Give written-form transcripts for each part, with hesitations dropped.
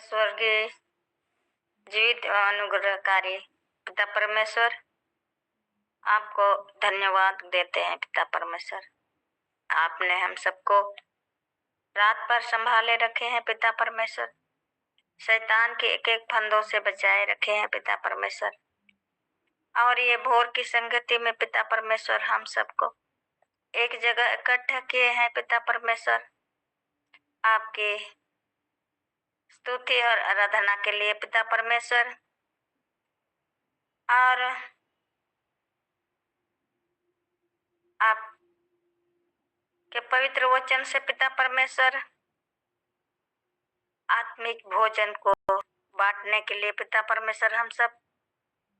स्वर्गीय जीवित और अनुग्रहकारी पिता परमेश्वर, आपको धन्यवाद देते हैं। पिता परमेश्वर, आपने हम सबको रात पर संभाले रखे हैं। पिता परमेश्वर, शैतान के एक एक फंदों से बचाए रखे हैं। पिता परमेश्वर, और ये भोर की संगति में पिता परमेश्वर हम सबको एक जगह इकट्ठा किए हैं। पिता परमेश्वर, आपकी स्तुति और आराधना के लिए पिता परमेश्वर, और आप के पवित्र वचन से पिता परमेश्वर आत्मिक भोजन को बांटने के लिए पिता परमेश्वर हम सब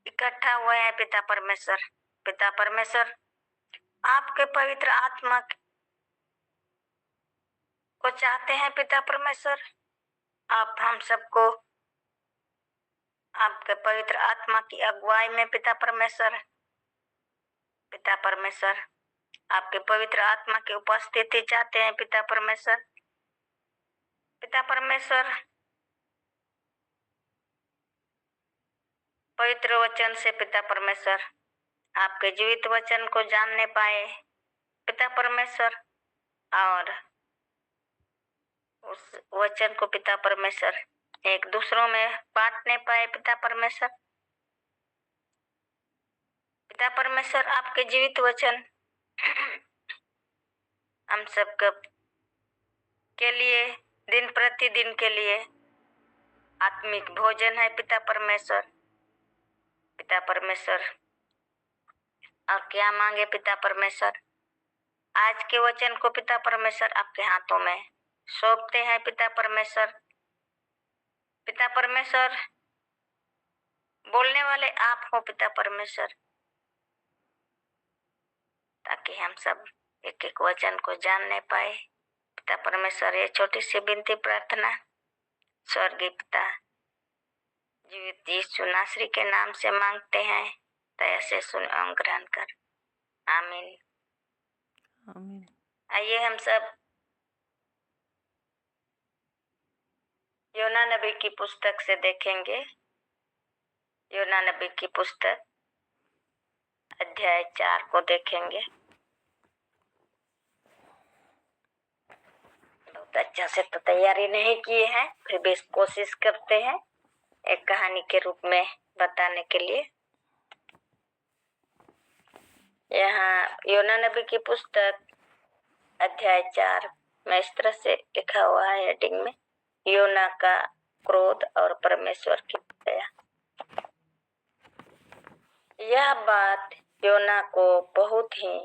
इकट्ठा हुए हैं। पिता परमेश्वर, पिता परमेश्वर, आपके पवित्र आत्मा को चाहते हैं। पिता परमेश्वर, आप हम सबको आपके पवित्र आत्मा की अगुवाई में पिता परमेश्वर, पिता परमेश्वर, आपके पवित्र आत्मा की उपस्थिति चाहते हैं। पिता परमेश्वर, पिता परमेश्वर, पवित्र वचन से पिता परमेश्वर आपके जीवित वचन को जानने पाए। पिता परमेश्वर, और उस वचन को पिता परमेश्वर एक दूसरों में बांटने पाए। पिता परमेश्वर, पिता परमेश्वर, आपके जीवित वचन हम सब के लिए दिन प्रतिदिन के लिए आत्मिक भोजन है। पिता परमेश्वर, पिता परमेश्वर, और क्या मांगे पिता परमेश्वर, आज के वचन को पिता परमेश्वर आपके हाथों में सौंपते हैं। पिता परमेश्वर, पिता परमेश्वर, बोलने वाले आप हो। पिता परमेश्वर, ताकि हम सब एक एक वचन को जानने पाए। पिता परमेश्वर, ये छोटी सी विनती प्रार्थना स्वर्गीय पिता जीवित यीशु नासरी के नाम से मांगते हैं। दया से सुन और ग्रहण कर। आमीन, आमीन। आइए हम सब योना नबी की पुस्तक से देखेंगे। योना नबी की पुस्तक अध्याय 4 को देखेंगे। बहुत अच्छा से तो तैयारी नहीं किए हैं, फिर भी कोशिश करते हैं एक कहानी के रूप में बताने के लिए। यहाँ योना नबी की पुस्तक अध्याय 4 में इस तरह से लिखा हुआ है हेडिंग में, योना का क्रोध और परमेश्वर की दया। यह बात योना को बहुत ही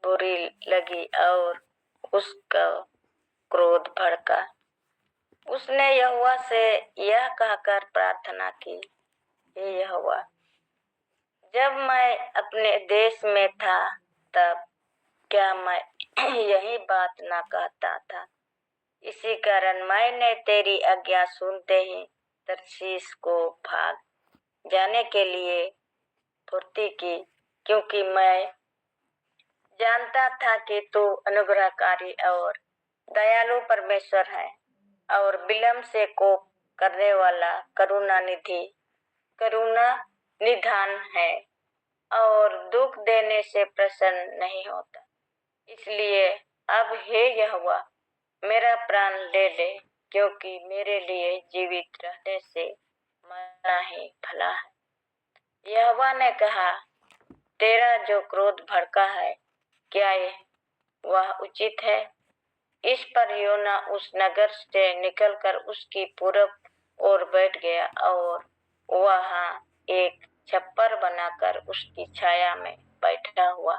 बुरी लगी और उसका क्रोध भड़का। उसने यहोवा से यह कहकर प्रार्थना की, हे यहोवा, जब मैं अपने देश में था तब क्या मैं यही बात ना कहता था। इसी कारण मैंने तेरी आज्ञा सुनते ही तरशीश को भाग जाने के लिए फुर्ती की, क्योंकि मैं जानता था कि तू अनुग्रहकारी और दयालु परमेश्वर है और विलंब से कोप करने वाला करुणा निधान है और दुख देने से प्रसन्न नहीं होता। इसलिए अब हे यहोवा, मेरा प्राण ले ले, क्योंकि मेरे लिए जीवित रहने से मरना ही भला है। यहोवा ने कहा, तेरा जो क्रोध भड़का है, क्या वह उचित है? इस पर योना उस नगर से निकलकर उसकी पूरब ओर बैठ गया और वहां एक छप्पर बनाकर उसकी छाया में बैठा हुआ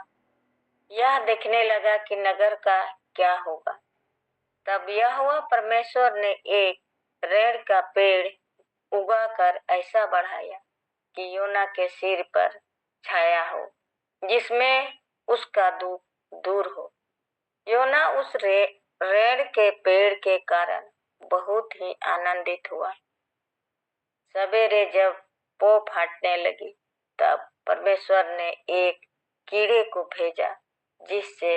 यह देखने लगा कि नगर का क्या होगा। तब यहोवा परमेश्वर ने एक रेड़ का पेड़ उगाकर ऐसा बढ़ाया कि योना के सिर पर छाया हो, जिसमें उसका दुख दूर हो। योना उस रेड़ के पेड़ के कारण बहुत ही आनंदित हुआ। सवेरे जब पौ फाटने लगी, तब परमेश्वर ने एक कीड़े को भेजा जिससे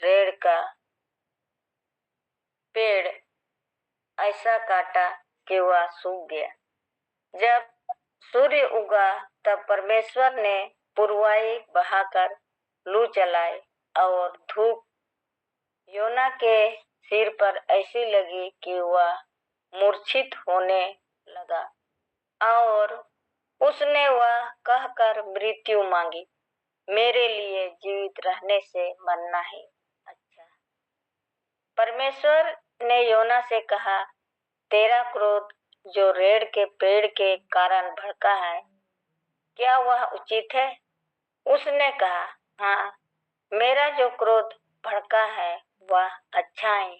रेड़ का पेड़ ऐसा काटा कि वह सूख गया। जब सूर्य उगा तब परमेश्वर ने पुरवाई बहाकर लू चलाई और धूप योना के सिर पर ऐसी लगी कि वह मूर्छित होने लगा और उसने वह कहकर मृत्यु मांगी, मेरे लिए जीवित रहने से मरना ही अच्छा। परमेश्वर ने योना से कहा, तेरा क्रोध जो रेड़ के पेड़ के कारण भड़का है, क्या वह उचित है? उसने कहा, हाँ, मेरा जो क्रोध भड़का है वह अच्छा है,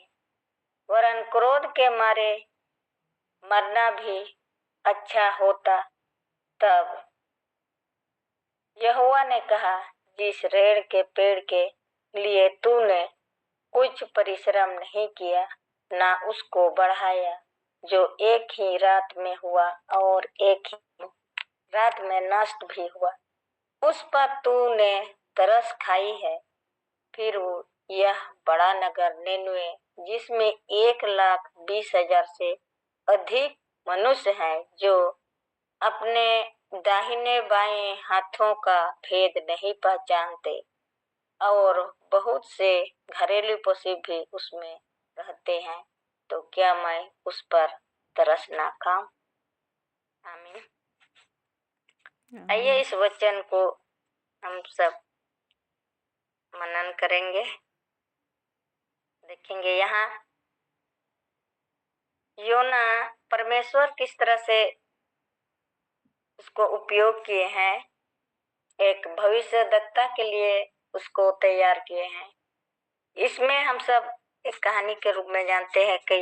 वरन क्रोध के मारे मरना भी अच्छा होता। तब यहोवा ने कहा, जिस रेड़ के पेड़ के लिए तूने कुछ परिश्रम नहीं किया, ना उसको बढ़ाया, जो एक ही रात में हुआ और एक ही रात में नष्ट भी हुआ, उस पर तूने तरस खाई है। फिर यह बड़ा नगर निनवे, जिसमें 1,20,000 से अधिक मनुष्य हैं, जो अपने दाहिने बाएं हाथों का भेद नहीं पहचानते, और बहुत से घरेलू पशु भी उसमें रहते हैं, तो क्या मैं उस पर तरस ना खाऊं? आमीन। आइए इस वचन को हम सब मनन करेंगे, देखेंगे यहाँ योना परमेश्वर किस तरह से उसको उपयोग किए हैं, एक भविष्यद्वक्ता के लिए उसको तैयार किए हैं। इसमें हम सब एक कहानी के रूप में जानते हैं कि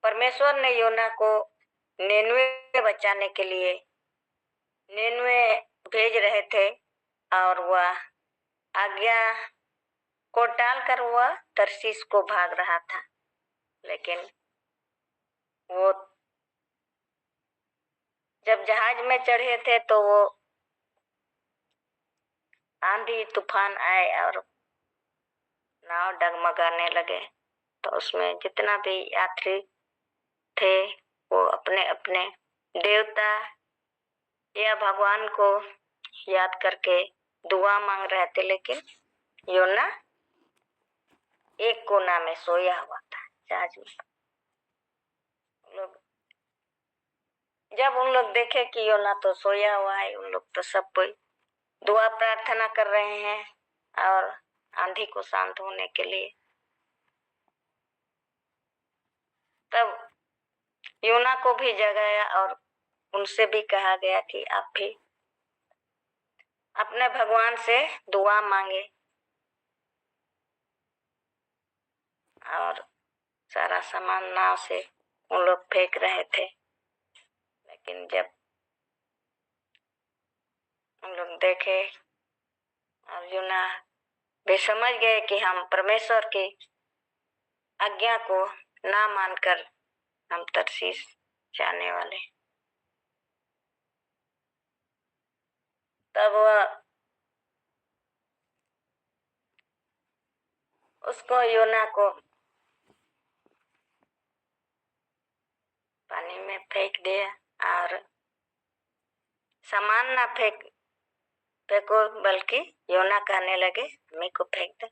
परमेश्वर ने योना को निनवे बचाने के लिए निनवे भेज रहे थे, और वह आज्ञा को टालकर वह तर्शीश को भाग रहा था। लेकिन वो जब जहाज में चढ़े थे तो वो आंधी तूफान आए और नाव डगमगाने लगे, तो उसमें जितना भी यात्री थे वो अपने अपने देवता या भगवान को याद करके दुआ मांग रहे थे। लेकिन योना एक कोना में सोया हुआ था जहाज में। जब उन लोग देखे कि योना तो सोया हुआ है, उन लोग तो सब कोई दुआ प्रार्थना कर रहे हैं और आंधी को शांत होने के लिए। तब योना को भी जगाया और उनसे भी कहा गया कि आप भी अपने भगवान से दुआ मांगे। और सारा सामान नाव से उन लोग फेंक रहे थे, लेकिन जब उन लोग देखे और योना वे समझ गए कि हम परमेश्वर की आज्ञा को ना मानकर हम तर्शीश जाने वाले, तब वह उसको योना को पानी में फेंक दिया। और सामान ना फेंको, बल्कि योना कहने लगे, मेरे को फेंक दे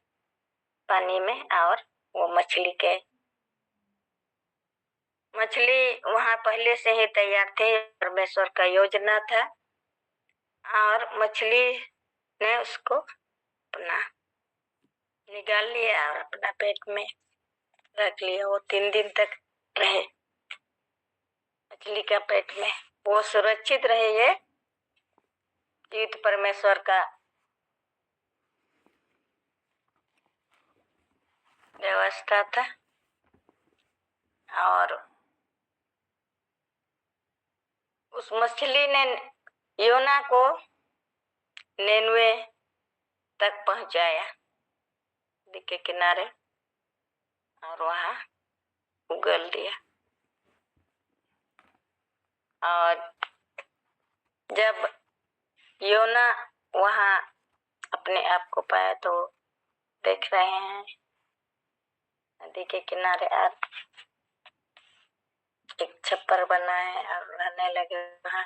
पानी में। और वो मछली वहां पहले से ही तैयार थे, परमेश्वर का योजना था, और मछली ने उसको अपना निकाल लिया और अपना पेट में रख लिया। वो 3 दिन तक रहे मछली का पेट में, वो सुरक्षित रहे। ये जीवित परमेश्वर का व्यवस्था था। और उस मछली ने योना को निनवे तक पहुंचाया, नदी के किनारे, और वहां उगल दिया। और जब योना वहां अपने आप को पाया तो देख रहे हैं नदी के किनारे एक छप्पर बना है और रहने लगे वहाँ।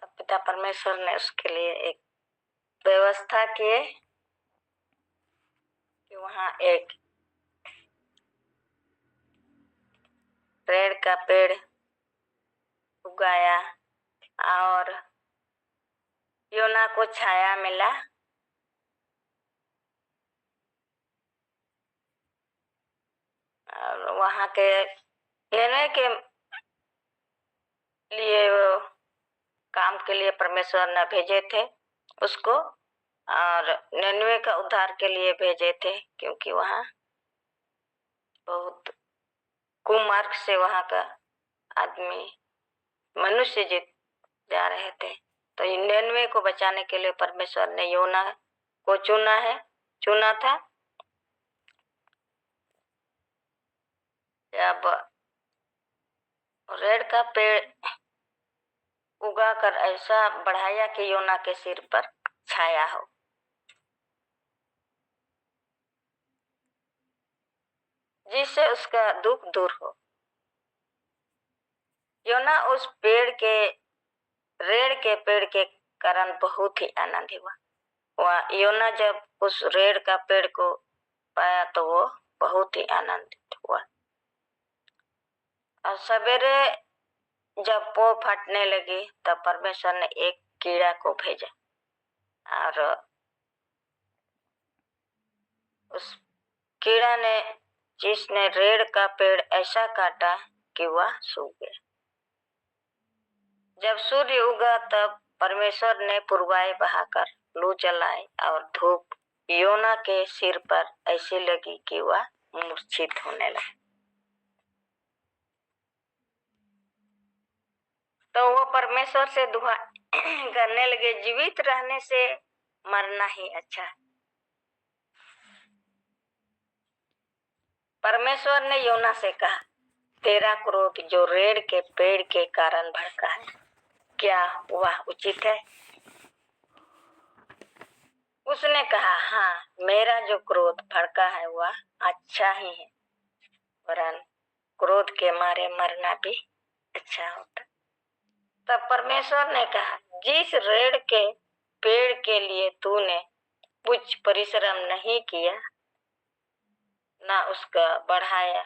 तब पिता परमेश्वर ने उसके लिए एक व्यवस्था किए कि वहाँ एक पेड़ का पेड़ उगाया और योना को छाया मिला। और वहाँ के निर्णय के लिए वो काम के लिए परमेश्वर ने भेजे थे उसको, और निन्वे का उद्धार के लिए भेजे थे, क्योंकि वहाँ बहुत कुमार्ग से वहाँ का आदमी मनुष्य जीत जा रहे थे। तो निन्वे को बचाने के लिए परमेश्वर ने योना को चुना था। जब रेड़ का पेड़ उगाकर ऐसा बढ़ाया कि योना के सिर पर छाया हो, जिससे उसका दुख दूर हो। योना उस रेड़ के पेड़ के कारण बहुत ही आनंद हुआ। वह योना जब उस रेड़ का पेड़ को पाया तो वो बहुत ही आनंदित हुआ। और सवेरे जब पो फटने लगी तब परमेश्वर ने एक कीड़ा को भेजा और उस कीड़ा ने जिसने रेड़ का पेड़ ऐसा काटा कि वह सूख गया। जब सूर्य उगा तब परमेश्वर ने पुरवाई बहाकर लू चलाई और धूप योना के सिर पर ऐसी लगी कि वह मूर्छित होने लगा। तो वो परमेश्वर से दुआ करने लगे, जीवित रहने से मरना ही अच्छा है। परमेश्वर ने योना से कहा, तेरा क्रोध जो रेड़ के पेड़ के कारण भड़का है, क्या वह उचित है? उसने कहा, हाँ, मेरा जो क्रोध भड़का है वह अच्छा ही है, वरन क्रोध के मारे मरना भी अच्छा होता। तब परमेश्वर ने कहा, जिस रेड़ के पेड़ के लिए तूने कुछ परिश्रम नहीं किया ना उसका बढ़ाया,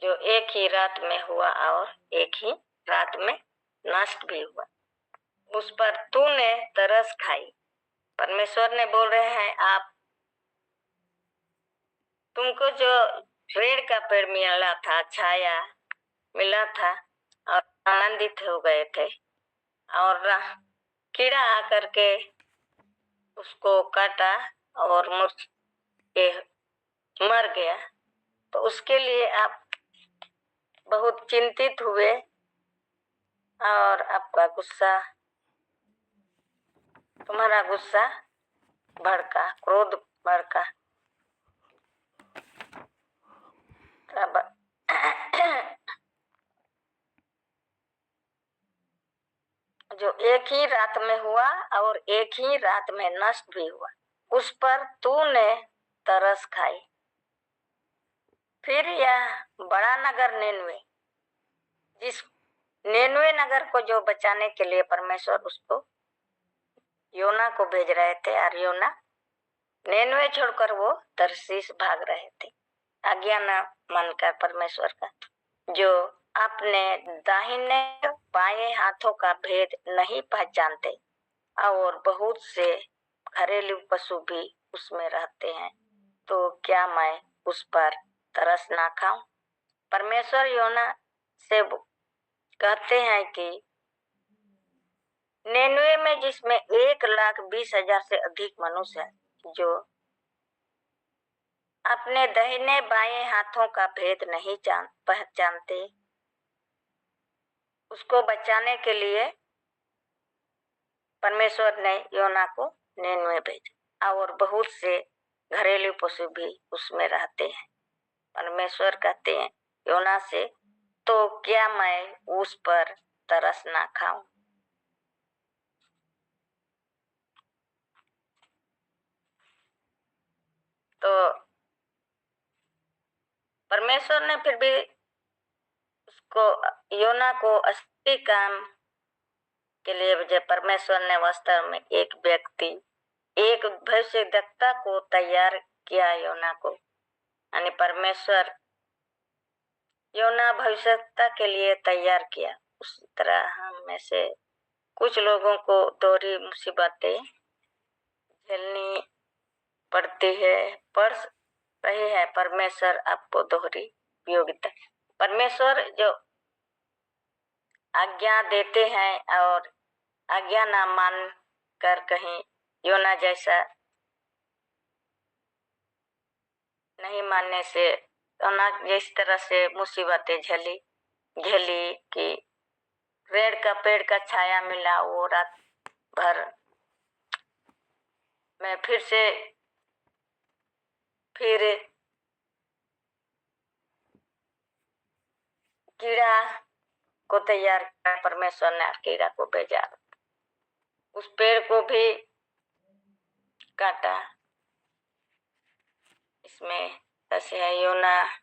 जो एक ही रात में हुआ और एक ही रात में नष्ट भी हुआ, उस पर तूने तरस खाई। परमेश्वर ने बोल रहे हैं, आप तुमको जो पेड़ का पेड़ मिला था, छाया मिला था और आनंदित हो गए थे, और कीड़ा आकर के उसको काटा और मूर्छ के मर गया, तो उसके लिए आप बहुत चिंतित हुए और आपका गुस्सा, तुम्हारा गुस्सा भड़का, क्रोध भड़का। तब जो एक ही रात में हुआ और एक ही रात में नष्ट भी हुआ, उस पर तूने तरस खाई। फिर यह बड़ा नगर निनवे, जिस निनवे नगर को जो बचाने के लिए परमेश्वर उसको योना को भेज रहे थे, और योना निनवे छोड़कर वो तरसीस भाग रहे थे, आज्ञा न मानकर परमेश्वर का, जो अपने दाहिने बाएं हाथों का भेद नहीं पहचानते, और बहुत से घरेलू पशु भी उसमें रहते हैं, तो क्या मैं उस पर तरस ना खाऊं? परमेश्वर योना से कहते हैं कि निनवे में जिसमें 1,20,000 से अधिक मनुष्य है, जो अपने दाहिने बाएं हाथों का भेद नहीं पहचानते, उसको बचाने के लिए परमेश्वर ने योना को निनवे भेजा, और बहुत से घरेलू पशु भी उसमें रहते हैं। परमेश्वर कहते हैं योना से, तो क्या मैं उस पर तरस ना खाऊं? परमेश्वर ने फिर भी उसको, योना को असली काम के लिए भेजा। परमेश्वर ने वास्तव में एक व्यक्ति, एक भविष्यद्वक्ता को तैयार किया योना को, यानी परमेश्वर योना भविष्यद्वक्ता के लिए तैयार किया। उसी तरह हम में से कुछ लोगों को दोहरी मुसीबतें झेलनी पड़ती है, पड़ रही है। परमेश्वर आपको दोहरी उपयोगिता, परमेश्वर जो आज्ञा देते हैं और आज्ञा ना मान कर कहीं योना जैसा नहीं मानने से, योना जिस तरह से मुसीबतें झेली कि पेड़ का छाया मिला, वो रात भर में फिर कीड़ा को तैयार कर, परमेश्वर ने कीड़ा को भेजा, उस पेड़ को भी काटा। इसमें ऐसे है, योना,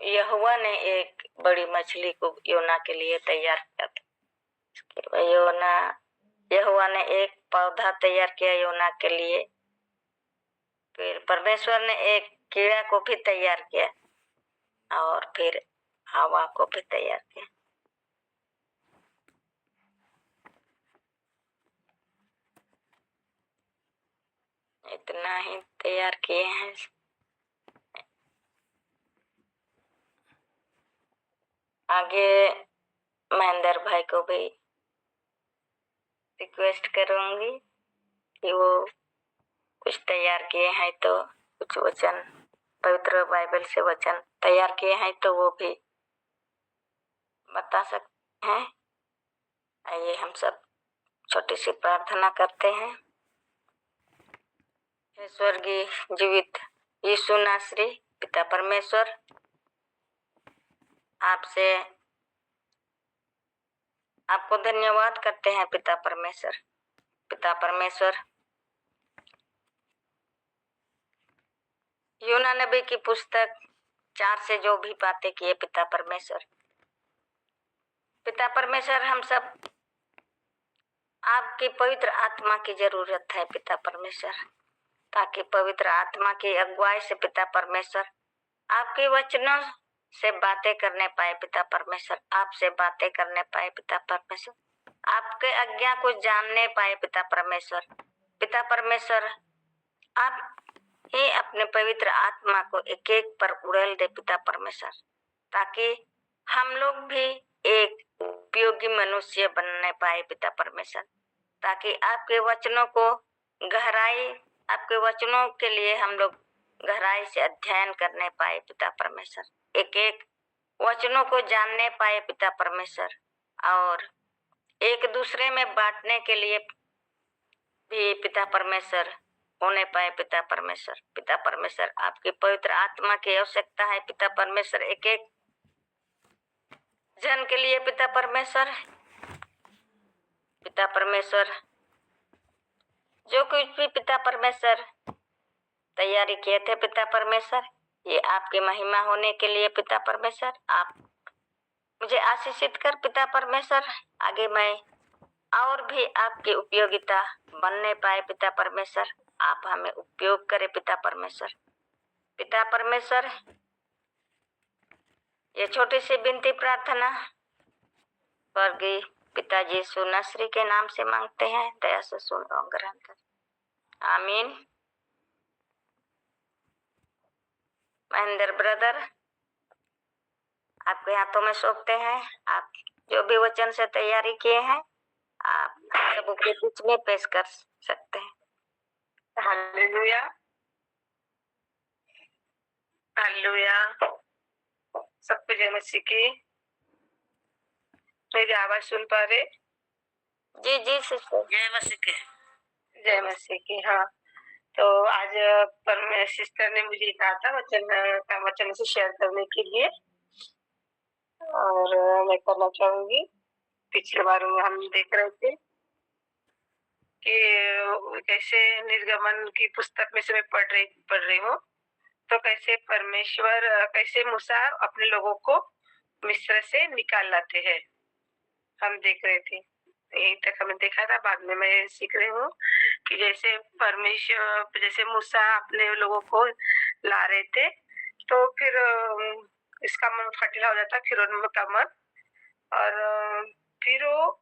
यहोवा ने एक बड़ी मछली को योना के लिए तैयार किया था। यहोवा ने एक पौधा तैयार किया योना के लिए। फिर परमेश्वर ने एक कीड़ा को भी तैयार किया और फिर हवा को भी तैयार किया। इतना ही तैयार किए हैं। आगे महेंद्र भाई को भी रिक्वेस्ट करूंगी कि वो कुछ तैयार किए हैं तो कुछ वचन, पवित्र बाइबल से वचन तैयार किए हैं तो वो भी बता सकते हैं। आइए हम सब छोटी सी प्रार्थना करते हैं। हे स्वर्गीय जीवित यीशु नासरी पिता परमेश्वर, आपको धन्यवाद करते हैं पिता परमेश्वर। योना नबी की पुस्तक 4 से जो भी बातें किए पिता परमेश्वर, हम सब आपकी पवित्र आत्मा की जरूरत है पिता परमेश्वर, ताकि पवित्र आत्मा की अगुवाई से पिता परमेश्वर आपके वचनों से बातें करने पाए पिता परमेश्वर, आपसे बातें करने पाए पिता परमेश्वर, आपके आज्ञा को जानने पाए पिता परमेश्वर, आप ही अपने पवित्र आत्मा को एक एक पर उड़ेल दे पिता परमेश्वर, ताकि हम लोग भी एक उपयोगी मनुष्य बनने पाए पिता परमेश्वर, ताकि आपके वचनों के लिए हम लोग गहराई से अध्ययन करने पाए पिता परमेश्वर, एक एक वचनों को जानने पाए पिता परमेश्वर, और एक दूसरे में बांटने के लिए भी पिता परमेश्वर होने पाए पिता परमेश्वर, आपकी पवित्र आत्मा की आवश्यकता है पिता परमेश्वर, एक एक जन के लिए पिता परमेश्वर, जो कुछ भी पिता परमेश्वर तैयारी किए थे पिता परमेश्वर, ये आपकी महिमा होने के लिए पिता परमेश्वर, आप मुझे आशीषित कर पिता परमेश्वर, आगे मैं और भी आपकी उपयोगिता बनने पाए पिता परमेश्वर, आप हमें उपयोग करें पिता परमेश्वर, ये छोटी सी विनती प्रार्थना स्वर्गीय पिताजी यीशु नासरी के नाम से मांगते हैं, दया से सुन और ग्रहण कर, आमीन। महेंद्र ब्रदर, आपके हाथों में सौंपते हैं। आप जो भी वचन से तैयारी किए हैं आप सबों के बीच में पेश कर सकते हैं। Hallelujah, hallelujah. सबको जय मसीह की। मेरी आवाज सुन पा रहे? जी सिस्टर। जय मसीह की। हाँ, तो आज सिस्टर ने मुझे कहा था वचन से शेयर करने के लिए, और मैं करना चाहूंगी। पिछले बार में हम देख रहे थे कि जैसे निर्गमन की पुस्तक में से मैं पढ़ रही हूँ, तो कैसे मूसा अपने लोगों को मिस्र से निकाल लाते हैं, हम देख रहे थे। यहीं तक हमने देखा था, बाद में मैं सीख रही हूँ कि जैसे मूसा अपने लोगों को ला रहे थे, तो फिर इसका मन खटिला हो जाता, फिर का मन, और फिर वो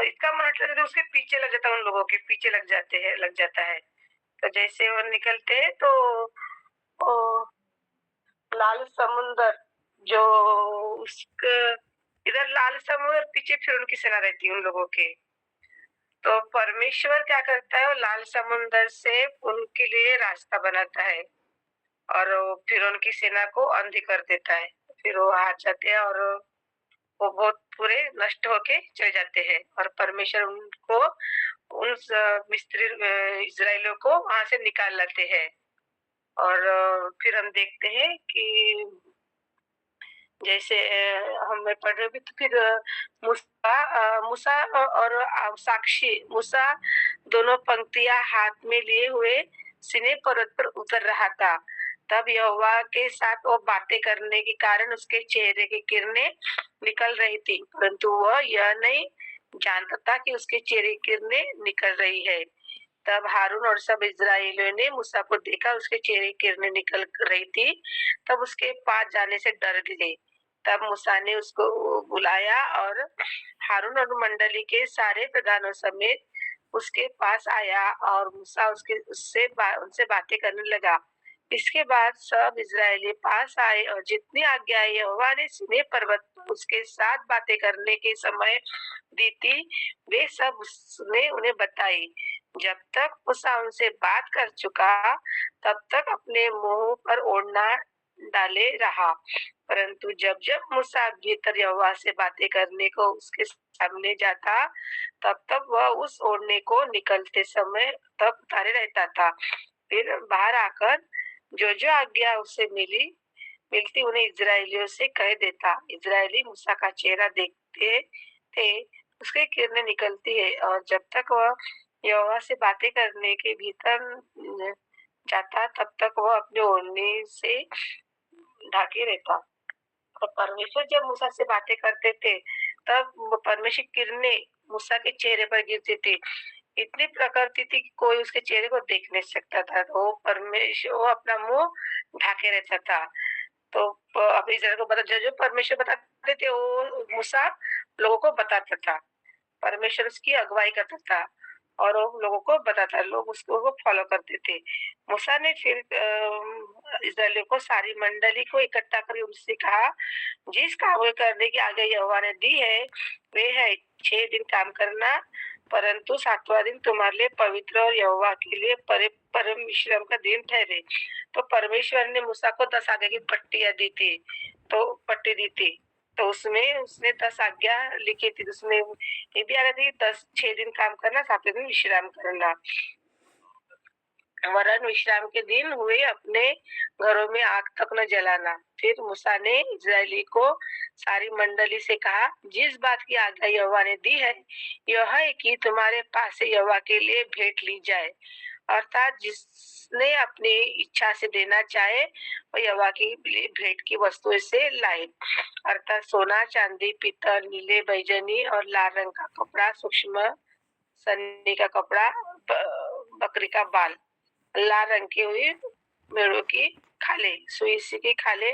इसका मन हटता है तो उसके पीछे लग जाता है, उन लोगों के पीछे लग जाता है। तो जैसे वो निकलते हैं तो ओ, लाल समुंदर जो उसके इधर लाल समुद्र, पीछे फिर उनकी सेना रहती है उन लोगों के। तो परमेश्वर क्या करता है, वो लाल समुंदर से उनके लिए रास्ता बनाता है और फिर उनकी सेना को अंधी कर देता है। फिर वो हार जाते हैं और वो बहुत पूरे नष्ट होके चले जाते हैं, और परमेश्वर उनको उन मिस्त्री इजराइलियों को वहां से निकाल लाते हैं। और फिर हम देखते हैं कि जैसे हम पढ़ रहे भी, तो फिर मूसा और साक्षी मूसा दोनों पंक्तियां हाथ में लिए हुए सीने पर्वत पर उतर रहा था। तब यहोवा के साथ वो बातें करने के कारण उसके चेहरे की किरणें निकल रही थी, परंतु वह यह नहीं जानता था कि उसके चेहरे की किरणें निकल रही है। तब हारून और सब इजरायलियों ने मूसा को देखा, उसके चेहरे की किरणें निकल रही थी, तब उसके पास जाने से डर गए। तब मूसा ने उसको बुलाया और हारून और मंडली के सारे प्रधानों समेत उसके पास आया, और मूसा उनसे बातें करने लगा। इसके बाद सब इजरायली पास आए, और जितनी आज्ञा यहोवा ने सीनै पर्वत पर उसके साथ बातें करने के समय दी थी, वे सब उसने उन्हें बताई। जब तक मूसा उनसे बात कर चुका, तब तक अपने मुंह पर ओढ़ना डाले रहा, परंतु जब जब मूसा भीतर यहोवा से बातें करने को उसके सामने जाता, तब तब वह उस ओढ़ने को निकलते समय तब उतारे रहता था। फिर बाहर आकर जो जो आज्ञा उसे मिलती उन्हें इजरायलियों से कह देता। इजरायली मूसा का चेहरा देखते थे, उसकी किरणें निकलती है, और जब तक वह यहोवा से बातें करने के भीतर जाता, तब तक वह अपने ओढ़ने से ढाके रहता। और परमेश्वर जब मूसा से बातें करते थे, तब परमेश्वर किरणें मूसा के चेहरे पर गिरती थी। इतनी प्रखर थी कि कोई उसके चेहरे को देख नहीं सकता था। तो वो अपना मुंह ढाके रहता था। तो अब इजराइल को जो जो परमेश्वर बताते थे, वो मूसा लोगों को बताता था। परमेश्वर उसकी अगुवाई करता था और वो लोगों को बताता, लोग उसको फॉलो करते थे। मूसा ने फिर इजराइलियों को, सारी मंडली को इकट्ठा कर उनसे कहा, जिस काम को करने की आज्ञा यहोवा ने दी है, वे है 6 दिन काम करना, परंतु 7वां दिन तुम्हारे लिए पवित्र और यहोवा के लिए परम विश्राम का दिन ठहरे। तो परमेश्वर ने मूसा को 10 आज्ञा की पट्टी दी थी। तो उसमें उसने 10 आज्ञा लिखी थी। उसमें ये भी आ रहा था कि 6 दिन काम करना, 7वें दिन विश्राम करना। वरन विश्राम के दिन हुए अपने घरों में आग तक न जलाना। फिर मूसा ने इजरायली को सारी मंडली से कहा, जिस बात की आज्ञा यहोवा ने दी है, यह है कि तुम्हारे पास से यहोवा के लिए भेंट ली जाए, अर्थात जिसने अपनी इच्छा से देना चाहे वह यहोवा के लिए भेंट की वस्तुएं से लाए, अर्थात सोना, चांदी, पीतल, नीले, बैजनी और लाल रंग का कपड़ा, सूक्ष्म सन्नी का कपड़ा, बकरी का बाल, लाल रंग की हुई मेढ़ों की खाले, सुईसी की खाले,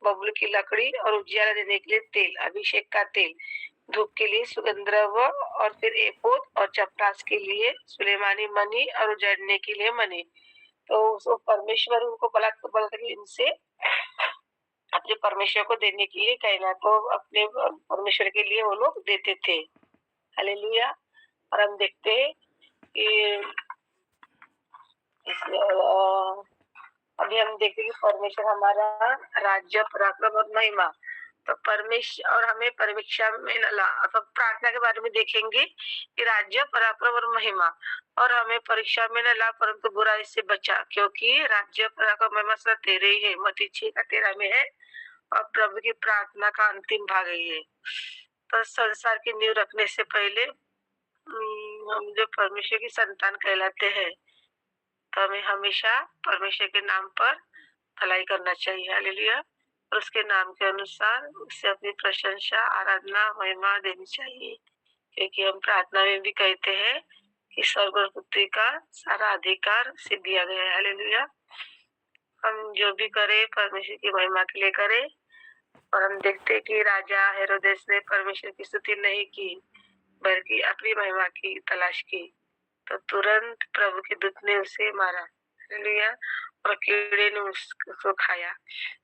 बबूल की लकड़ी, और उजियाला देने के लिए तेल, अभिषेक का तेल, धूप के लिए सुगंध द्रव्य, और फिर एपोद और चपरास के लिए सुलेमानी मणि और उजड़ने के लिए मणि। तो परमेश्वर उनको बोला कि इनसे अपने परमेश्वर को देने के लिए कहना, तो अपने परमेश्वर के लिए वो लोग देते थे। हालेलुया। और हम देखते हैं कि अभी हम देखते हैं कि परमेश्वर हमारा राज्य, पराक्रम और महिमा। तो परमेश्वर, और हमें परीक्षा में न ला, तो प्रार्थना के बारे में देखेंगे कि राज्य, पराक्रम और महिमा, और हमें परीक्षा में न ला परंतु बुराई से बचा, क्योंकि राज्य, पराक्रम, महिमा सब तेरे ही है। मत्ती 6:13 में है, और प्रभु की प्रार्थना का अंतिम भाग है ये। तो संसार की नींव रखने से पहले हम जो परमेश्वर की संतान कहलाते हैं, तो हमें हमेशा परमेश्वर के नाम पर भलाई करना चाहिए। हालेलुया। और उसके नाम के अनुसार उसे अपनी प्रशंसा, आराधना, महिमा देनी चाहिए, क्योंकि हम प्रार्थना में भी कहते हैं कि स्वर्ग और पृथ्वी का सारा अधिकार उसे दिया गया है। हालेलुया। हम जो भी करें परमेश्वर की महिमा के लिए करें। और हम देखते हैं कि राजा हेरोदेस ने परमेश्वर की स्तुति नहीं की, बल्कि अपनी महिमा की तलाश की, तो तुरंत प्रभु के दूत ने उसे मारा। हालेलुया। और कीड़े ने उसको खाया।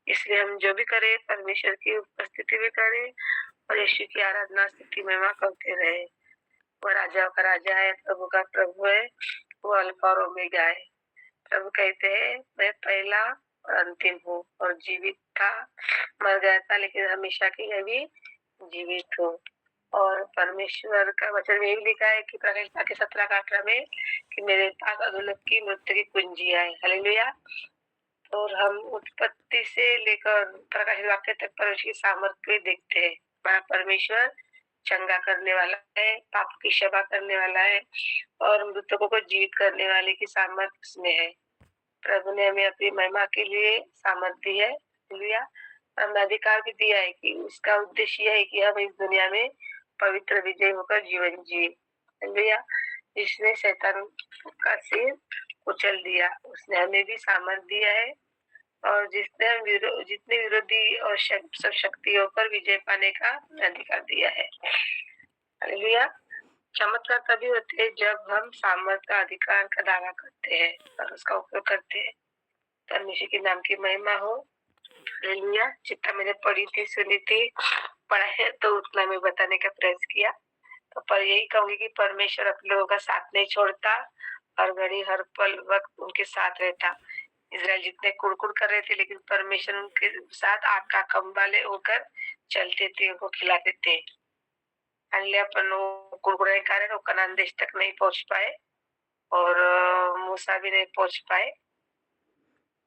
इसलिए हम जो भी करें परमेश्वर की उपस्थिति में करें और यीशु की आराधना, स्तुति, महिमा करते रहे। वो राजाओं का राजा है, प्रभु का प्रभु है, वो अल्फा और ओमेगा है। प्रभु कहते हैं, मैं पहला और अंतिम हूँ, और जीवित था, मर गया था, लेकिन हमेशा के लिए भी जीवित हूँ। और परमेश्वर का वचन में भी लिखा है कि प्रकाशिता के 17 का 18 में कि मेरे पास अधोलोक की मृत्यु की कुंजियां है। हालेलुया। और हम उत्पत्ति से लेकर प्रकाशित वाक्य तक परमेश्वर की सामर्थ्य देखते हैं। बड़ा परमेश्वर चंगा करने वाला है, पाप की क्षमा करने वाला है, और मृतकों को जीवित करने वाले की सामर्थ्य उसमें है। प्रभु ने हमें अपनी महिमा के लिए सामर्थ्य दी है। हालेलुया। हमें अधिकार भी दिया है कि उसका उद्देश्य है कि हम इस दुनिया में पवित्र विजय होकर जीवन जिए। हालेलुया। जिसने शैतान का सिर कुचल दिया, उसने हमें भी सामर्थ्य दिया है, और जिसने जितने विरोधी और सब शक्तियों पर विजय पाने का अधिकार दिया है। हालेलुया। चमत्कार तभी होते हैं जब हम सामर्थ्य का अधिकार का दावा करते हैं और उसका उपयोग करते हैं। परमेश्वर के नाम की महिमा हो। हालेलुया। जितना मैंने पढ़ी थी, सुनी थी, पढ़ा है, तो उतना मैं बताने का प्रयास किया। तो पर यही कहूंगी कि परमेश्वर अपने लोगों का साथ नहीं छोड़ता, हर घड़ी हर पल वक्त उनके साथ रहता। इज़राइल जितने कुड़कुड़ कर रहे थे, लेकिन परमेश्वर उनके साथ आग का खंभा होकर चलते थे, उनको खिलाते थे। हालेलुया। पर वो कुड़कुड़ाने के कारण वो कनान देश तक नहीं पहुंच पाए, और मूसा भी नहीं पहुंच पाए,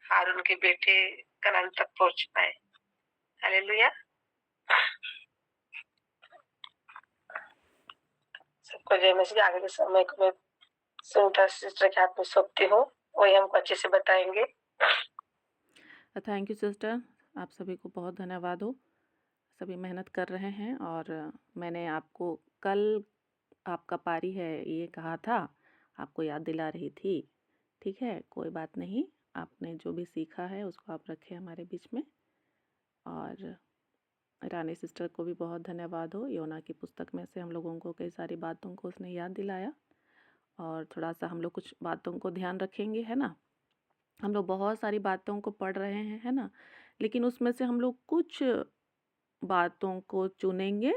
हारून के बेटे कनान तक पहुंच पाए। हालेलुया। सबको जय मसीह। आगे के समय को मैं सुनीता सिस्टर के हाथ में सौंपती हूँ, वही हमको अच्छे से बताएंगे। थैंक यू सिस्टर, आप सभी को बहुत धन्यवाद हो। सभी मेहनत कर रहे हैं, और मैंने आपको कल आपका पारी है ये कहा था, आपको याद दिला रही थी। ठीक है, कोई बात नहीं, आपने जो भी सीखा है उसको आप रखें हमारे बीच में। और रानी सिस्टर को भी बहुत धन्यवाद हो। योना की पुस्तक में से हम लोगों को कई सारी बातों को उसने याद दिलाया, और थोड़ा सा हम लोग कुछ बातों को ध्यान रखेंगे, है ना। हम लोग बहुत सारी बातों को पढ़ रहे हैं, है ना, लेकिन उसमें से हम लोग कुछ बातों को चुनेंगे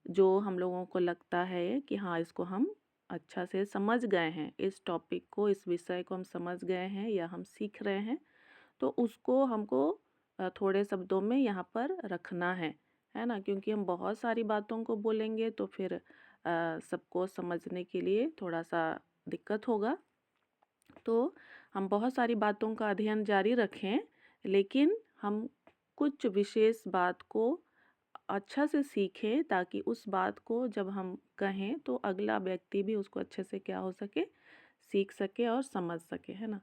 जो हम लोगों को लगता है कि हाँ, इसको हम अच्छा से समझ गए हैं, इस टॉपिक को, इस विषय को हम समझ गए हैं या हम सीख रहे हैं, तो उसको हमको थोड़े शब्दों में यहाँ पर रखना है ना। क्योंकि हम बहुत सारी बातों को बोलेंगे तो फिर सबको समझने के लिए थोड़ा सा दिक्कत होगा। तो हम बहुत सारी बातों का अध्ययन जारी रखें, लेकिन हम कुछ विशेष बात को अच्छा से सीखें, ताकि उस बात को जब हम कहें तो अगला व्यक्ति भी उसको अच्छे से क्या हो सके, सीख सके और समझ सके, है ना।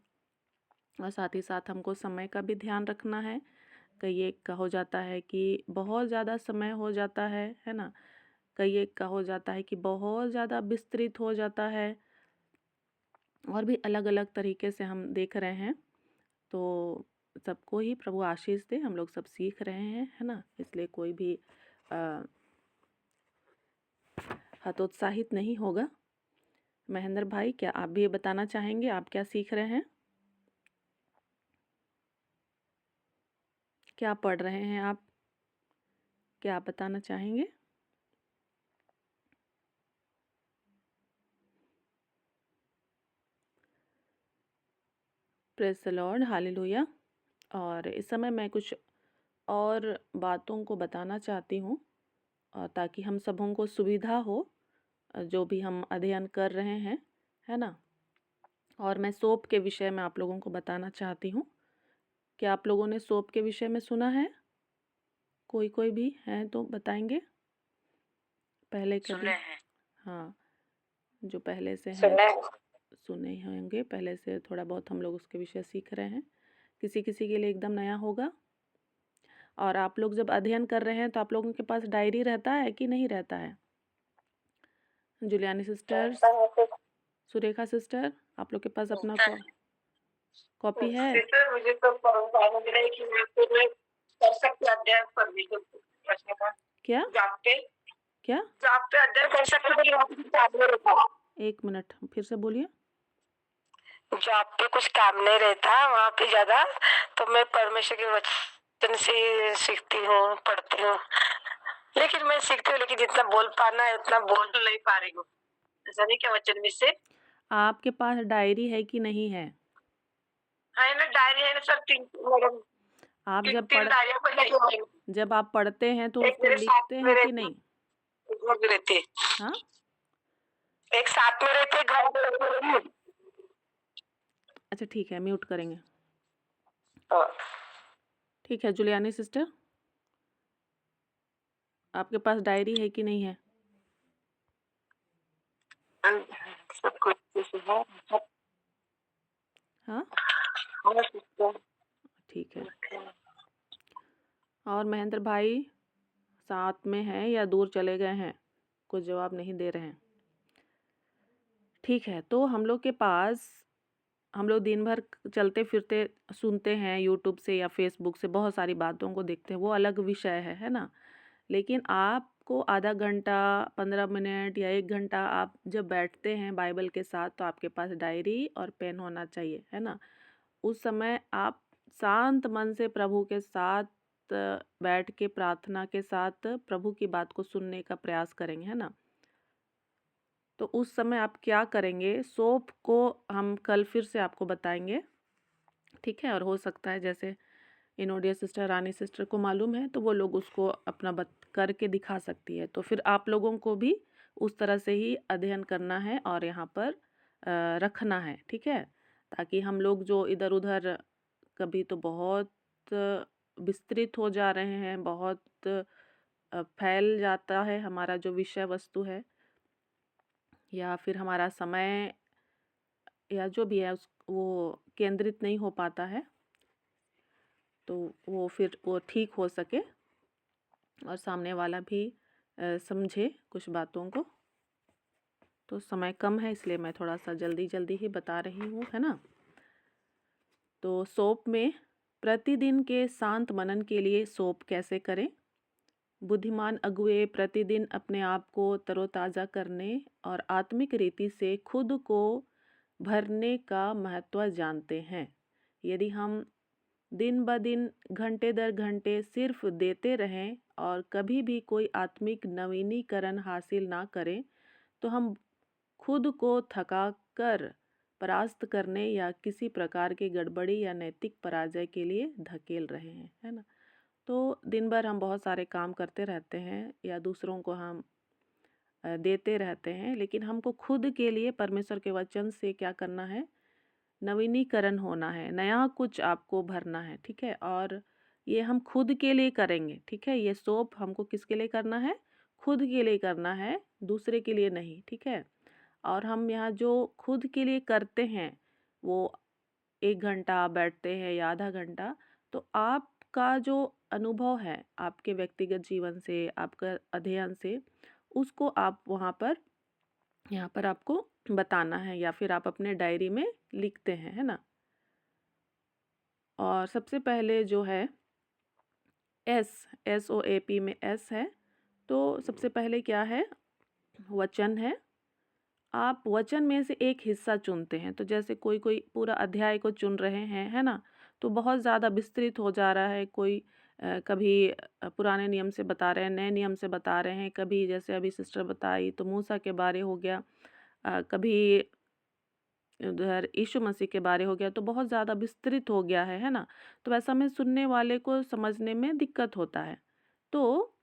और साथ ही साथ हमको समय का भी ध्यान रखना है। कई एक का हो जाता है कि बहुत ज़्यादा समय हो जाता है ना। कई एक का हो जाता है कि बहुत ज़्यादा विस्तृत हो जाता है, और भी अलग अलग तरीके से हम देख रहे हैं। तो सबको ही प्रभु आशीष दे, हम लोग सब सीख रहे हैं, है ना। इसलिए कोई भी हतोत्साहित नहीं होगा। महेंद्र भाई, क्या आप भी बताना चाहेंगे, आप क्या सीख रहे हैं, क्या पढ़ रहे हैं आप, क्या आप बताना चाहेंगे? Praise the Lord, hallelujah. और इस समय मैं कुछ और बातों को बताना चाहती हूँ, ताकि हम सबों को सुविधा हो, जो भी हम अध्ययन कर रहे हैं, है ना। और मैं सोप के विषय में आप लोगों को बताना चाहती हूँ। क्या आप लोगों ने सोप के विषय में सुना है? कोई भी है तो बताएंगे, पहले कभी? सुने हैं। हाँ, जो पहले से हैं सुना है। सुने होंगे, पहले से थोड़ा बहुत हम लोग उसके विषय सीख रहे हैं। किसी किसी के लिए एकदम नया होगा। और आप लोग जब अध्ययन कर रहे हैं तो आप लोगों के पास डायरी रहता है कि नहीं रहता है? जुलियानी सिस्टर्स, सुरेखा सिस्टर, आप लोग के पास अपना कॉपी है? सिस्टर मुझे तो परेशानी मिला है कि मैं तो कर सकती अध्ययन पर भी तो प्रश्न था क्या क्या? जॉब पे अध्ययन कर सकते थे वहाँ पे काम नहीं रहता। 1 मिनट फिर से बोलिए। जॉब पे कुछ काम नहीं रहता वहाँ पे ज्यादा, तो मैं परमेश्वर के वचन से ही सीखती हूँ, पढ़ती हूँ। लेकिन मैं सीखती हूँ, लेकिन जितना बोल पाना है उतना बोल नहीं पा रही हूँ। ऐसा नहीं क्या वचन में से आपके पास डायरी है कि नहीं है? है ना, डायरी है ना सर, मैडम आप जब तीन डायरियाँ पर लगी हुई हैं। जब आप पढ़ते हैं तो एक उसको मेरे साथ लिखते में हैं कि रहती, नहीं? एक घर में रहती, हाँ, एक साथ में रहते, घर में रहती। अच्छा ठीक है, म्यूट करेंगे। हाँ। ठीक है, जुलियानी सिस्टर, आपके पास डायरी है कि नहीं है? सब कुछ जैसे है। हाँ, हाँ, सिस्टर। ठीक है। और महेंद्र भाई साथ में हैं या दूर चले गए हैं? कुछ जवाब नहीं दे रहे हैं। ठीक है, तो हम लोग के पास हम लोग दिन भर चलते फिरते सुनते हैं यूट्यूब से या फेसबुक से, बहुत सारी बातों को देखते हैं, वो अलग विषय है ना? लेकिन आपको आधा घंटा, 15 मिनट या 1 घंटा आप जब बैठते हैं बाइबल के साथ तो आपके पास डायरी और पेन होना चाहिए, है ना? उस समय आप शांत मन से प्रभु के साथ बैठ के प्रार्थना के साथ प्रभु की बात को सुनने का प्रयास करेंगे, है ना? तो उस समय आप क्या करेंगे, सोप को हम कल फिर से आपको बताएंगे, ठीक है? और हो सकता है जैसे इनोडिया सिस्टर, रानी सिस्टर को मालूम है तो वो लोग उसको अपना करके दिखा सकती है। तो फिर आप लोगों को भी उस तरह से ही अध्ययन करना है और यहाँ पर रखना है, ठीक है? ताकि हम लोग जो इधर-उधर कभी तो बहुत विस्तृत हो जा रहे हैं, बहुत फैल जाता है हमारा जो विषय वस्तु है, या फिर हमारा समय या जो भी है वो केंद्रित नहीं हो पाता है, तो वो फिर वो ठीक हो सके और सामने वाला भी समझे कुछ बातों को। तो समय कम है इसलिए मैं थोड़ा सा जल्दी ही बता रही हूँ, है ना? तो सोप में प्रतिदिन के शांत मनन के लिए सोप कैसे करें? बुद्धिमान अगुए प्रतिदिन अपने आप को तरोताज़ा करने और आत्मिक रीति से खुद को भरने का महत्व जानते हैं। यदि हम दिन ब दिन घंटे दर घंटे सिर्फ देते रहें और कभी भी कोई आत्मिक नवीनीकरण हासिल ना करें तो हम खुद को थका कर परास्त करने या किसी प्रकार की गड़बड़ी या नैतिक पराजय के लिए धकेल रहे हैं, है ना? तो दिन भर हम बहुत सारे काम करते रहते हैं या दूसरों को हम देते रहते हैं, लेकिन हमको खुद के लिए परमेश्वर के वचन से क्या करना है, नवीनीकरण होना है, नया कुछ आपको भरना है, ठीक है? और ये हम खुद के लिए करेंगे, ठीक है? ये सोप हमको किसके लिए करना है? खुद के लिए करना है, दूसरे के लिए नहीं, ठीक है? और हम यहाँ जो खुद के लिए करते हैं वो 1 घंटा बैठते हैं या आधा घंटा, तो आपका जो अनुभव है आपके व्यक्तिगत जीवन से, आपका अध्ययन से, उसको आप वहाँ पर यहाँ पर आपको बताना है या फिर आप अपने डायरी में लिखते हैं, है ना? और सबसे पहले जो है SOAP में S है, तो सबसे पहले क्या है? वचन है। आप वचन में से एक हिस्सा चुनते हैं, तो जैसे कोई पूरा अध्याय को चुन रहे हैं, है ना? तो बहुत ज़्यादा विस्तृत हो जा रहा है, कोई कभी पुराने नियम से बता रहे हैं, नए नियम से बता रहे हैं, कभी जैसे अभी सिस्टर बताई तो मूसा के बारे हो गया, कभी उधर यीशु मसीह के बारे हो गया, तो बहुत ज़्यादा विस्तृत हो गया है ना? तो ऐसा में सुनने वाले को समझने में दिक्कत होता है। तो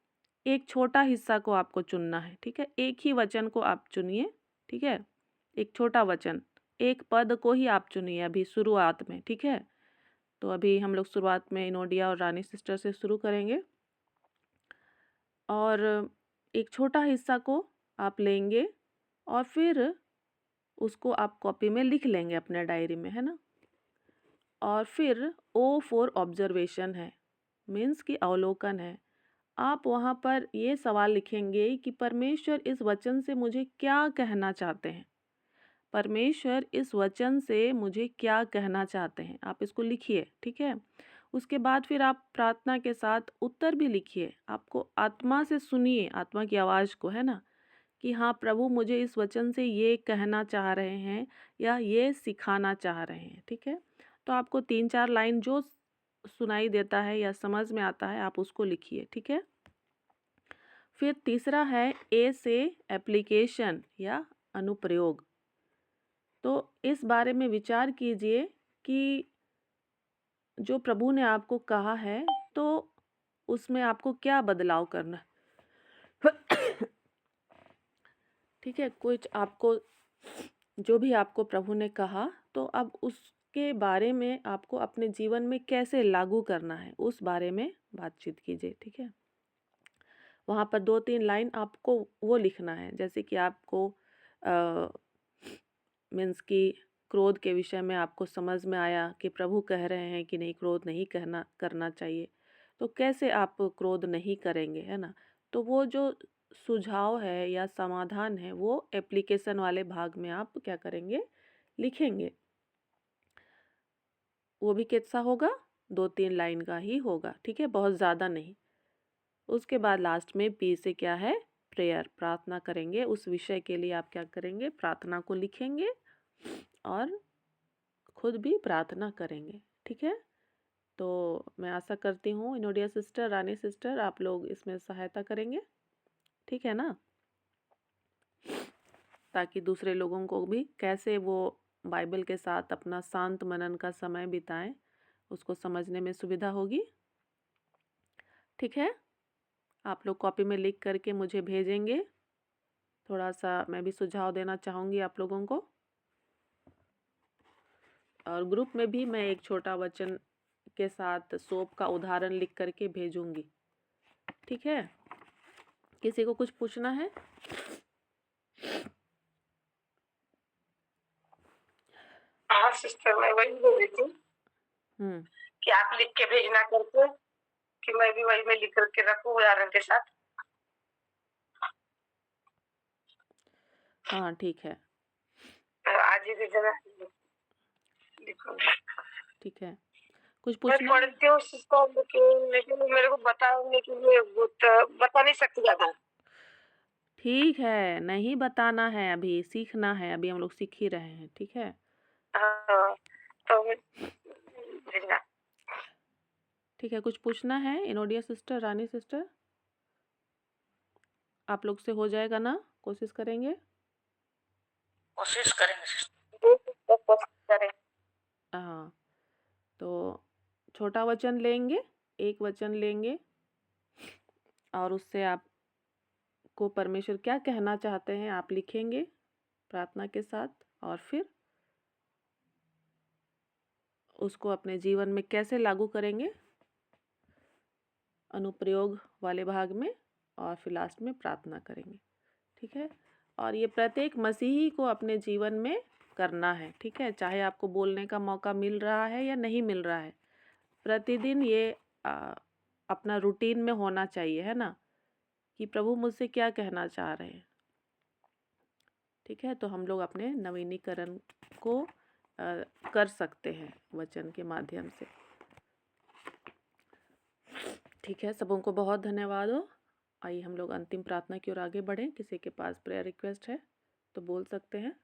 एक छोटा हिस्सा को आपको चुनना है, ठीक है? एक ही वचन को आप चुनिए, ठीक है? एक छोटा वचन, एक पद को ही आप चुनिए अभी शुरुआत में, ठीक है? तो अभी हम लोग शुरुआत में इनोडिया और रानी सिस्टर से शुरू करेंगे। और एक छोटा हिस्सा को आप लेंगे और फिर उसको आप कॉपी में लिख लेंगे अपने डायरी में, है ना? और फिर O फॉर ऑब्जर्वेशन है, मीन्स कि अवलोकन है। आप वहाँ पर ये सवाल लिखेंगे कि परमेश्वर इस वचन से मुझे क्या कहना चाहते हैं। परमेश्वर इस वचन से मुझे क्या कहना चाहते हैं, आप इसको लिखिए, ठीक है। उसके बाद फिर आप प्रार्थना के साथ उत्तर भी लिखिए। आपको आत्मा से सुनिए, आत्मा की आवाज़ को, है ना, कि हाँ प्रभु मुझे इस वचन से ये कहना चाह रहे हैं या ये सिखाना चाह रहे हैं, ठीक है। तो आपको 3-4 लाइन जो सुनाई देता है या समझ में आता है आप उसको लिखिए, ठीक है। फिर तीसरा है ए से एप्लीकेशन या अनुप्रयोग। तो इस बारे में विचार कीजिए कि जो प्रभु ने आपको कहा है तो उसमें आपको क्या बदलाव करना है। ठीक है, कुछ आपको जो भी आपको प्रभु ने कहा तो अब उसके बारे में आपको अपने जीवन में कैसे लागू करना है उस बारे में बातचीत कीजिए, ठीक है। वहाँ पर 2-3 लाइन आपको वो लिखना है, जैसे कि आपको मीन्स कि क्रोध के विषय में आपको समझ में आया कि प्रभु कह रहे हैं कि नहीं क्रोध नहीं करना चाहिए, तो कैसे आप क्रोध नहीं करेंगे, है ना। तो वो जो सुझाव है या समाधान है वो एप्लीकेशन वाले भाग में आप क्या करेंगे, लिखेंगे। वो भी कैसा होगा, 2-3 लाइन का ही होगा, ठीक है, बहुत ज़्यादा नहीं। उसके बाद लास्ट में पी से क्या है, प्रेयर, प्रार्थना करेंगे। उस विषय के लिए आप क्या करेंगे, प्रार्थना को लिखेंगे और खुद भी प्रार्थना करेंगे, ठीक है। तो मैं आशा करती हूँ इनोडिया सिस्टर, रानी सिस्टर, आप लोग इसमें सहायता करेंगे, ठीक है ना, ताकि दूसरे लोगों को भी कैसे वो बाइबल के साथ अपना शांत मनन का समय बिताएं, उसको समझने में सुविधा होगी, ठीक है। आप लोग कॉपी में लिख करके मुझे भेजेंगे। थोड़ा सा मैं भी सुझाव देना चाहूँगी आप लोगों को, और ग्रुप में भी मैं एक छोटा वचन के साथ सोप का उदाहरण लिख करके भेजूंगी, ठीक है। किसी को कुछ पूछना है? हाँ सिस्टर, मैं वही बोल रही थी कि आप लिख के भेजना करके, कि मैं भी वही में लिख करके रखूं उदाहरण के साथ। हाँ ठीक है, आज ही भेजना लिखूं। ठीक है। कुछ मैं पूछना है? पढ़ती हूँ सिस्टर, लेकिन मेरे को बताने के लिए वो बता नहीं सकती ज्यादा। ठीक है, नहीं बताना है, अभी सीखना है, अभी हम लोग सीख ही रहे हैं, ठीक है। हाँ, तो भेजना। ठीक है, कुछ पूछना है इनोडिया सिस्टर, रानी सिस्टर? आप लोग से हो जाएगा ना, कोशिश करेंगे। कोशिश करेंगे। हाँ, तो छोटा वचन लेंगे, एक वचन लेंगे और उससे आपको परमेश्वर क्या कहना चाहते हैं आप लिखेंगे प्रार्थना के साथ, और फिर उसको अपने जीवन में कैसे लागू करेंगे अनुप्रयोग वाले भाग में, और फिर लास्ट में प्रार्थना करेंगे, ठीक है। और ये प्रत्येक मसीही को अपने जीवन में करना है, ठीक है, चाहे आपको बोलने का मौका मिल रहा है या नहीं मिल रहा है, प्रतिदिन ये अपना रूटीन में होना चाहिए, है ना, कि प्रभु मुझसे क्या कहना चाह रहे हैं, ठीक है। तो हम लोग अपने नवीनीकरण को कर सकते हैं वचन के माध्यम से, ठीक है। सबों को बहुत धन्यवाद हो। आइए हम लोग अंतिम प्रार्थना की ओर आगे बढ़ें। किसी के पास प्रेयर रिक्वेस्ट है तो बोल सकते हैं।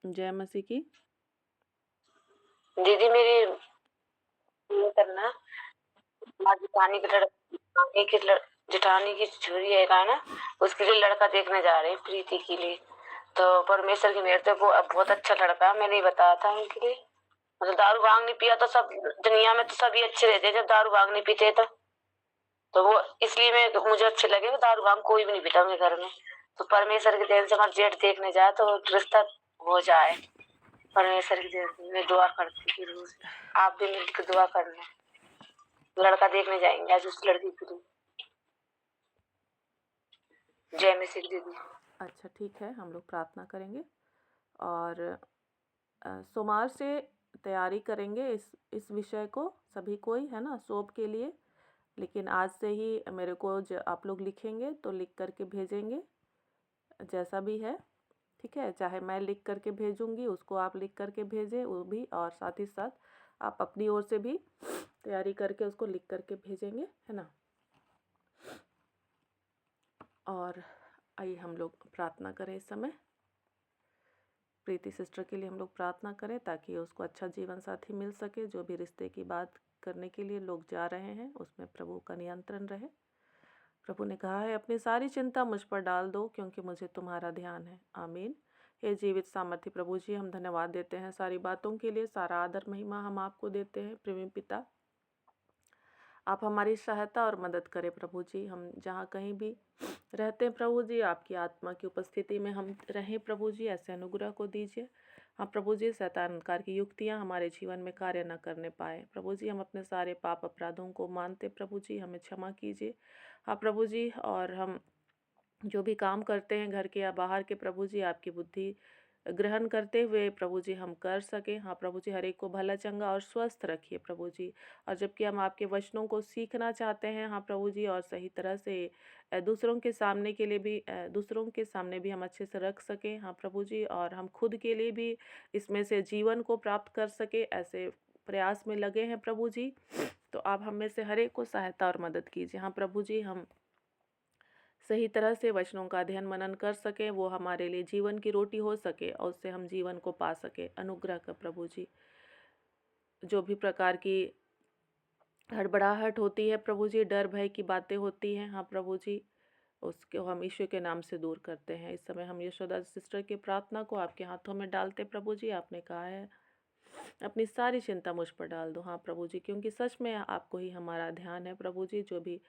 जय मसीह की। दीदी मेरी ये करना, जेठानी की जेठानी की छुरी है का ना, उसके लिए लड़का देखने जा रहे हैं प्रीति के लिए। तो परमेश्वर की मेहर से वो अब बहुत अच्छा लड़का, मैंने ही बताया था उनके लिए। मतलब दारू भांग नहीं पिया तो सब दुनिया में तो सभी अच्छे रहते जब दारू भांग नहीं पीते, तो वो इसलिए मैं मुझे अच्छे लगे। वो दारू भांग कोई भी नहीं पीता उनके घर में। तो परमेश्वर की देन से हमारा जेठ देखने जाए तो रिश्ता हो जाए। परमेश्वर की देन में दुआ करती हूँ रोज। आप भी मिलकर दुआ करना। लड़का देखने जाएंगे आज उस लड़की के लिए। जय मसीह दीदी। अच्छा, ठीक है, हम लोग प्रार्थना करेंगे और सोमवार से तैयारी करेंगे इस विषय को, सभी कोई, है ना, सोप के लिए। लेकिन आज से ही मेरे को आप लोग लिखेंगे तो लिख करके भेजेंगे, जैसा भी है, ठीक है। चाहे मैं लिख करके भेजूंगी, उसको आप लिख करके भेजें वो भी, और साथ ही साथ आप अपनी ओर से भी तैयारी करके उसको लिख करके भेजेंगे, है ना। और आइए हम लोग प्रार्थना करें इस समय। प्रीति सिस्टर के लिए हम लोग प्रार्थना करें ताकि उसको अच्छा जीवन साथी मिल सके। जो भी रिश्ते की बात करने के लिए लोग जा रहे हैं उसमें प्रभु का नियंत्रण रहे। प्रभु ने कहा है, अपनी सारी चिंता मुझ पर डाल दो क्योंकि मुझे तुम्हारा ध्यान है। आमीन। हे जीवित सामर्थ्य प्रभु जी, हम धन्यवाद देते हैं सारी बातों के लिए। सारा आदर महिमा हम आपको देते हैं। प्रेमी पिता, आप हमारी सहायता और मदद करें प्रभु जी। हम जहाँ कहीं भी रहते हैं प्रभु जी, आपकी आत्मा की उपस्थिति में हम रहें प्रभु जी, ऐसे अनुग्रह को दीजिए। हाँ प्रभु जी, शैतान की युक्तियाँ हमारे जीवन में कार्य न करने पाए प्रभु जी। हम अपने सारे पाप अपराधों को मानते प्रभु जी, हमें क्षमा कीजिए। हाँ प्रभु जी, और हम जो भी काम करते हैं घर के या बाहर के प्रभु जी, आपकी बुद्धि ग्रहण करते हुए प्रभु जी हम कर सकें। हाँ प्रभु जी, हर एक को भला चंगा और स्वस्थ रखिए प्रभु जी। और जबकि हम आपके वचनों को सीखना चाहते हैं, हाँ प्रभु जी, और सही तरह से दूसरों के सामने के लिए भी दूसरों के सामने भी हम अच्छे से रख सकें, हाँ प्रभु जी, और हम खुद के लिए भी इसमें से जीवन को प्राप्त कर सके, ऐसे प्रयास में लगे हैं प्रभु जी। तो आप हम में से हर एक को सहायता और मदद कीजिए। हाँ प्रभु जी, हम सही तरह से वचनों का अध्ययन मनन कर सकें, वो हमारे लिए जीवन की रोटी हो सके और उससे हम जीवन को पा सके। अनुग्रह का प्रभु जी, जो भी प्रकार की हड़बड़ाहट होती है प्रभु जी, डर भय की बातें होती हैं, हाँ प्रभु जी, उसको हम यीशु के नाम से दूर करते हैं। इस समय हम यशोदा सिस्टर की प्रार्थना को आपके हाथों में डालते प्रभु जी। आपने कहा है, अपनी सारी चिंता मुझ पर डाल दो, हाँ प्रभु जी, क्योंकि सच में आपको ही हमारा ध्यान है प्रभु जी। जो भी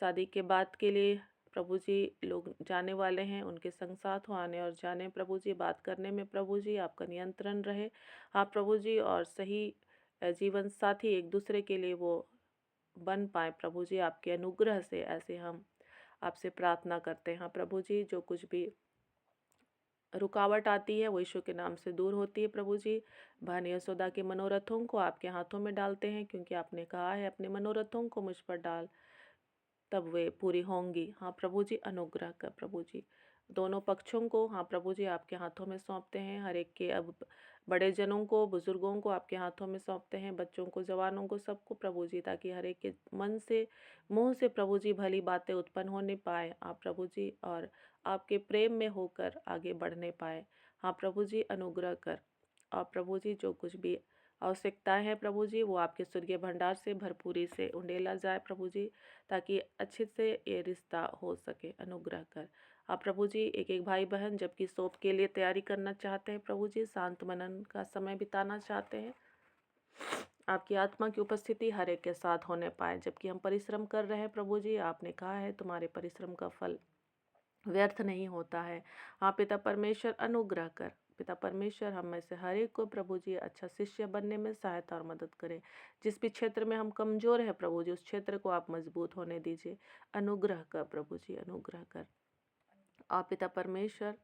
शादी के बाद के लिए प्रभु जी लोग जाने वाले हैं, उनके संग साथ हो आने और जाने प्रभु जी, बात करने में प्रभु जी आपका नियंत्रण रहे, हाँ प्रभु जी, और सही जीवन साथी एक दूसरे के लिए वो बन पाए प्रभु जी, आपके अनुग्रह से। ऐसे हम आपसे प्रार्थना करते हैं, हाँ प्रभु जी, जो कुछ भी रुकावट आती है वो यीशु के नाम से दूर होती है प्रभु जी। भानी यशोदा के मनोरथों को आपके हाथों में डालते हैं, क्योंकि आपने कहा है, अपने मनोरथों को मुझ पर डाल तब वे पूरी होंगी। हाँ प्रभु जी, अनुग्रह कर प्रभु जी। दोनों पक्षों को हाँ प्रभु जी आपके हाथों में सौंपते हैं। हर एक के, अब बड़े जनों को, बुजुर्गों को आपके हाथों में सौंपते हैं, बच्चों को, जवानों को, सबको प्रभु जी, ताकि हर एक के मन से, मुंह से प्रभु जी भली बातें उत्पन्न होने पाए, आप प्रभु जी, और आपके प्रेम में होकर आगे बढ़ने पाए। हाँ प्रभु जी, अनुग्रह कर। और प्रभु जी, जो कुछ भी आवश्यकताएं हैं प्रभु जी, वो आपके स्वर्गीय भंडार से भरपूरी से उंडेला जाए प्रभु जी, ताकि अच्छे से ये रिश्ता हो सके। अनुग्रह कर। आप प्रभु जी, एक एक भाई बहन जबकि सोप के लिए तैयारी करना चाहते हैं प्रभु जी, शांत मनन का समय बिताना चाहते हैं, आपकी आत्मा की उपस्थिति हर एक के साथ होने पाए। जबकि हम परिश्रम कर रहे हैं प्रभु जी, आपने कहा है तुम्हारे परिश्रम का फल व्यर्थ नहीं होता है। हाँ पिता परमेश्वर, अनुग्रह कर। पिता परमेश्वर, हम में से हर एक को प्रभु जी अच्छा शिष्य बनने में सहायता और मदद करें। जिस भी क्षेत्र में हम कमजोर हैं प्रभु जी, उस क्षेत्र को आप मजबूत होने दीजिए। अनुग्रह कर प्रभु जी, अनुग्रह कर। आप पिता परमेश्वर,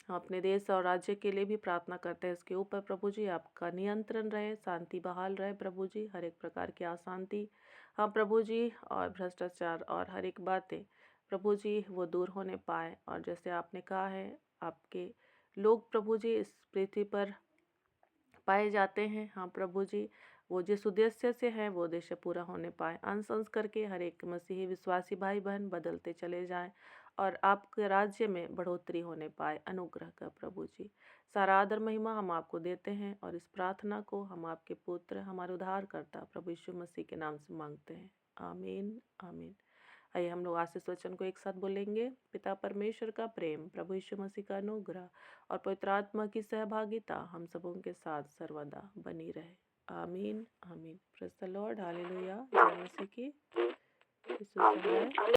हम अपने देश और राज्य के लिए भी प्रार्थना करते हैं। इसके ऊपर प्रभु जी आपका नियंत्रण रहे, शांति बहाल रहे प्रभु जी, हर एक प्रकार की अशांति, हाँ प्रभु जी, और भ्रष्टाचार और हर एक बातें प्रभु जी वो दूर होने पाए। और जैसे आपने कहा है, आपके लोग प्रभु जी इस पृथ्वी पर पाए जाते हैं, हाँ प्रभु जी, वो जिस उद्देश्य से है वो उद्देश्य पूरा होने पाए। अंश अंश करके हर एक मसीही विश्वासी भाई बहन बदलते चले जाएं और आपके राज्य में बढ़ोतरी होने पाए। अनुग्रह का प्रभु जी, सारा आदर महिमा हम आपको देते हैं और इस प्रार्थना को हम आपके पुत्र, हमारे उद्धारकर्ता प्रभु यीशु मसीह के नाम से मांगते हैं। आमीन, आमीन। आइए हम लोग आशीष वचन को एक साथ बोलेंगे। पिता परमेश्वर का प्रेम, प्रभु यीशु मसीह का अनुग्रह और पवित्र आत्मा की सहभागिता हम सबों के साथ सर्वदा बनी रहे। आमीन, आमीन। Praise the Lord, hallelujah. जय मसीह की। यीशु से है।